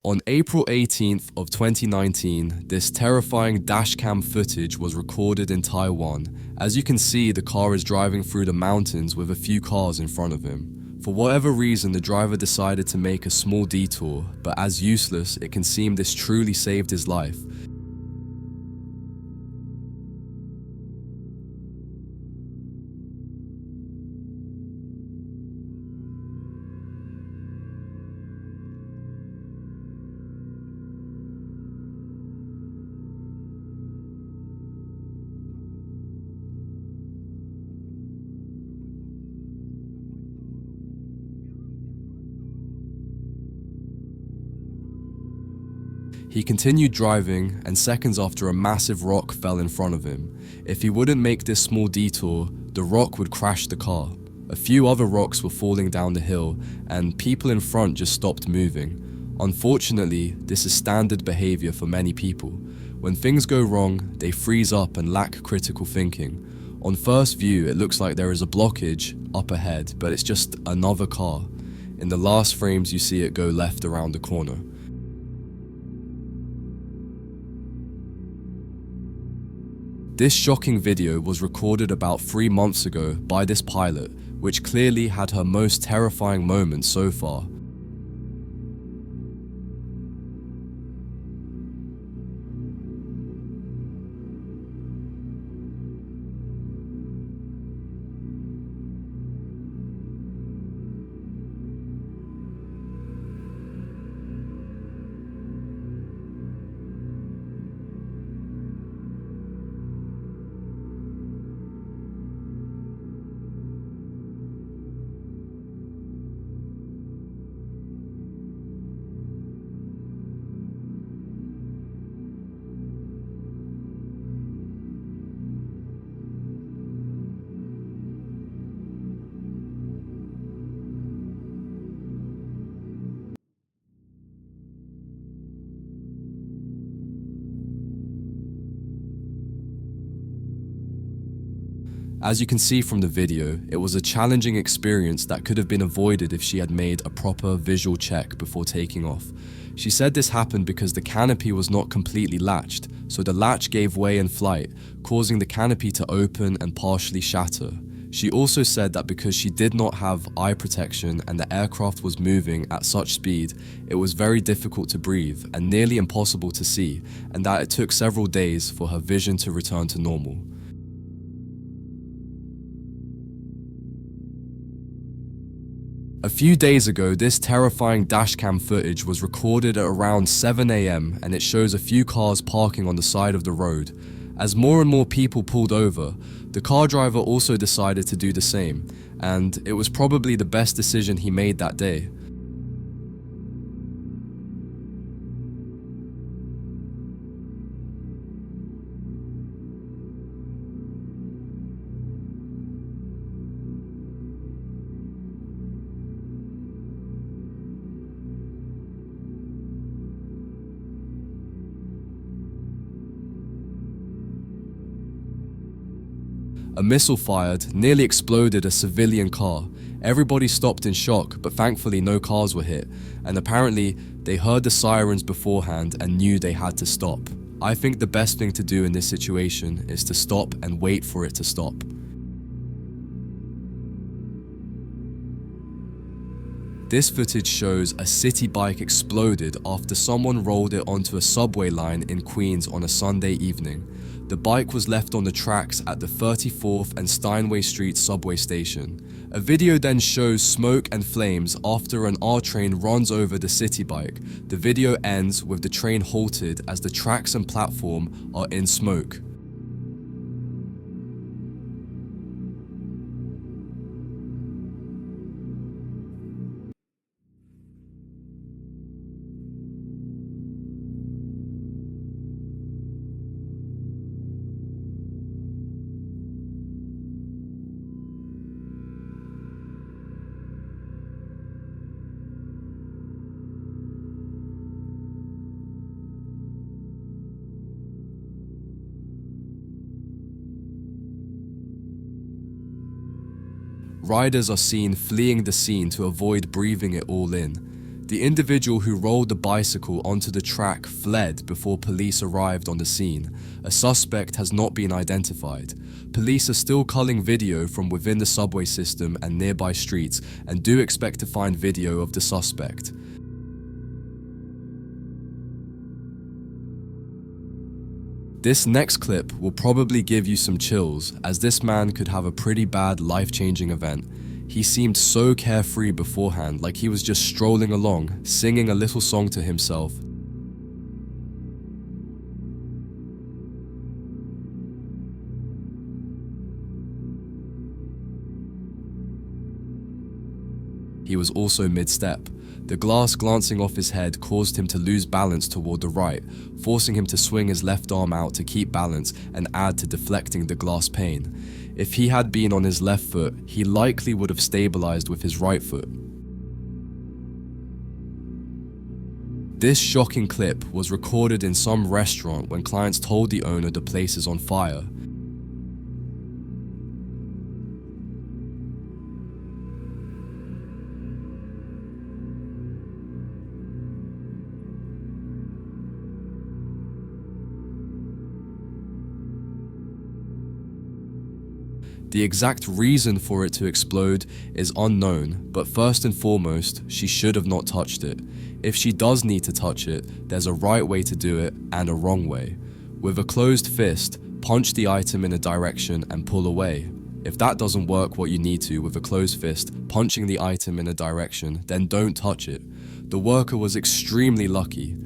On April 18th of 2019, this terrifying dashcam footage was recorded in Taiwan. As you can see, the car is driving through the mountains with a few cars in front of him. For whatever reason, the driver decided to make a small detour, but as useless, it can seem this truly saved his life. He continued driving, and seconds after, a massive rock fell in front of him. If he wouldn't make this small detour, the rock would crash the car. A few other rocks were falling down the hill, and people in front just stopped moving. Unfortunately, this is standard behavior for many people. When things go wrong, they freeze up and lack critical thinking. On first view, it looks like there is a blockage up ahead, but it's just another car. In the last frames, you see it go left around the corner. This shocking video was recorded about 3 months ago by this pilot, which clearly had her most terrifying moment so far. As you can see from the video, it was a challenging experience that could have been avoided if she had made a proper visual check before taking off. She said this happened because the canopy was not completely latched, so the latch gave way in flight, causing the canopy to open and partially shatter. She also said that because she did not have eye protection and the aircraft was moving at such speed, it was very difficult to breathe and nearly impossible to see, and that it took several days for her vision to return to normal. A few days ago, this terrifying dashcam footage was recorded at around 7 AM, and it shows a few cars parking on the side of the road. As more and more people pulled over, the car driver also decided to do the same, and it was probably the best decision he made that day. A missile fired, nearly exploded a civilian car. Everybody stopped in shock, but thankfully no cars were hit, and apparently they heard the sirens beforehand and knew they had to stop. I think the best thing to do in this situation is to stop and wait for it to stop. This footage shows a city bike exploded after someone rolled it onto a subway line in Queens on a Sunday evening. The bike was left on the tracks at the 34th and Steinway Street subway station. A video then shows smoke and flames after an R train runs over the city bike. The video ends with the train halted as the tracks and platform are in smoke. Riders are seen fleeing the scene to avoid breathing it all in. The individual who rolled the bicycle onto the track fled before police arrived on the scene. A suspect has not been identified. Police are still culling video from within the subway system and nearby streets and do expect to find video of the suspect. This next clip will probably give you some chills, as this man could have a pretty bad life-changing event. He seemed so carefree beforehand, like he was just strolling along, singing a little song to himself. He was also mid-step. The glass glancing off his head caused him to lose balance toward the right, forcing him to swing his left arm out to keep balance and add to deflecting the glass pane. If he had been on his left foot, he likely would have stabilized with his right foot. This shocking clip was recorded in some restaurant when clients told the owner the place is on fire. The exact reason for it to explode is unknown, but first and foremost, she should have not touched it. If she does need to touch it, there's a right way to do it and a wrong way. With a closed fist, punch the item in a direction and pull away. If that doesn't work what you need to with a closed fist, punching the item in a direction, then don't touch it. The worker was extremely lucky.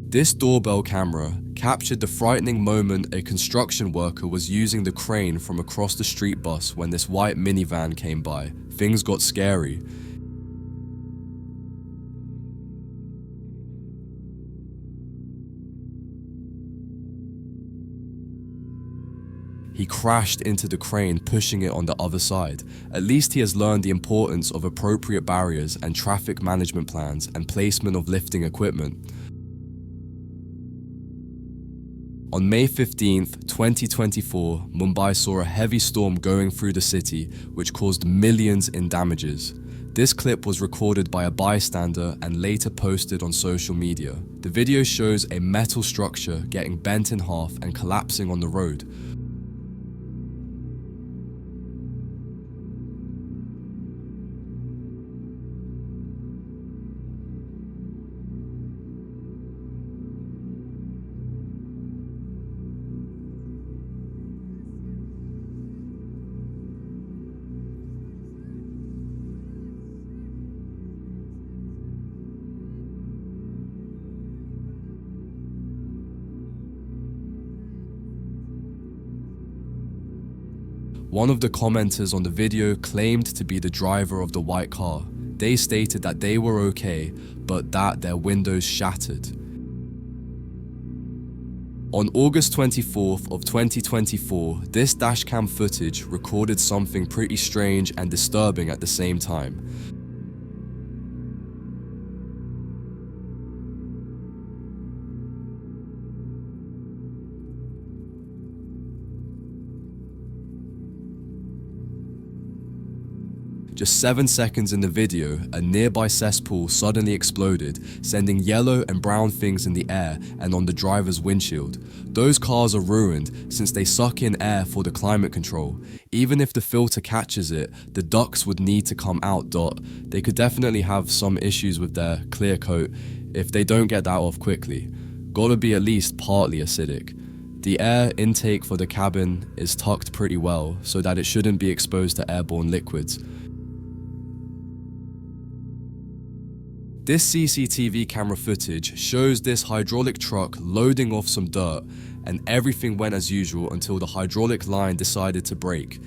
This doorbell camera captured the frightening moment a construction worker was using the crane from across the street bus when this white minivan came by. Things got scary. He crashed into the crane, pushing it on the other side. At least he has learned the importance of appropriate barriers and traffic management plans and placement of lifting equipment. On May 15th, 2024, Mumbai saw a heavy storm going through the city, which caused millions in damages. This clip was recorded by a bystander and later posted on social media. The video shows a metal structure getting bent in half and collapsing on the road. One of the commenters on the video claimed to be the driver of the white car. They stated that they were okay, but that their windows shattered. On August 24th of 2024, this dashcam footage recorded something pretty strange and disturbing at the same time. Just 7 seconds in the video, a nearby cesspool suddenly exploded, sending yellow and brown things in the air and on the driver's windshield. Those cars are ruined since they suck in air for the climate control. Even if the filter catches it, the ducts would need to come out. They could definitely have some issues with their clear coat if they don't get that off quickly. Gotta be at least partly acidic. The air intake for the cabin is tucked pretty well so that it shouldn't be exposed to airborne liquids. This CCTV camera footage shows this hydraulic truck loading off some dirt, and everything went as usual until the hydraulic line decided to break.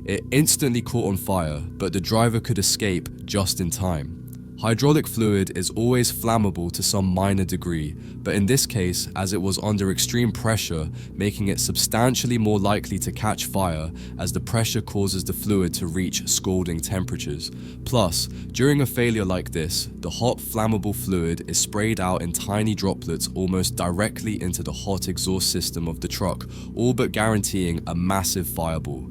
It instantly caught on fire, but the driver could escape just in time. Hydraulic fluid is always flammable to some minor degree, but in this case, as it was under extreme pressure, making it substantially more likely to catch fire as the pressure causes the fluid to reach scalding temperatures. Plus, during a failure like this, the hot flammable fluid is sprayed out in tiny droplets almost directly into the hot exhaust system of the truck, all but guaranteeing a massive fireball.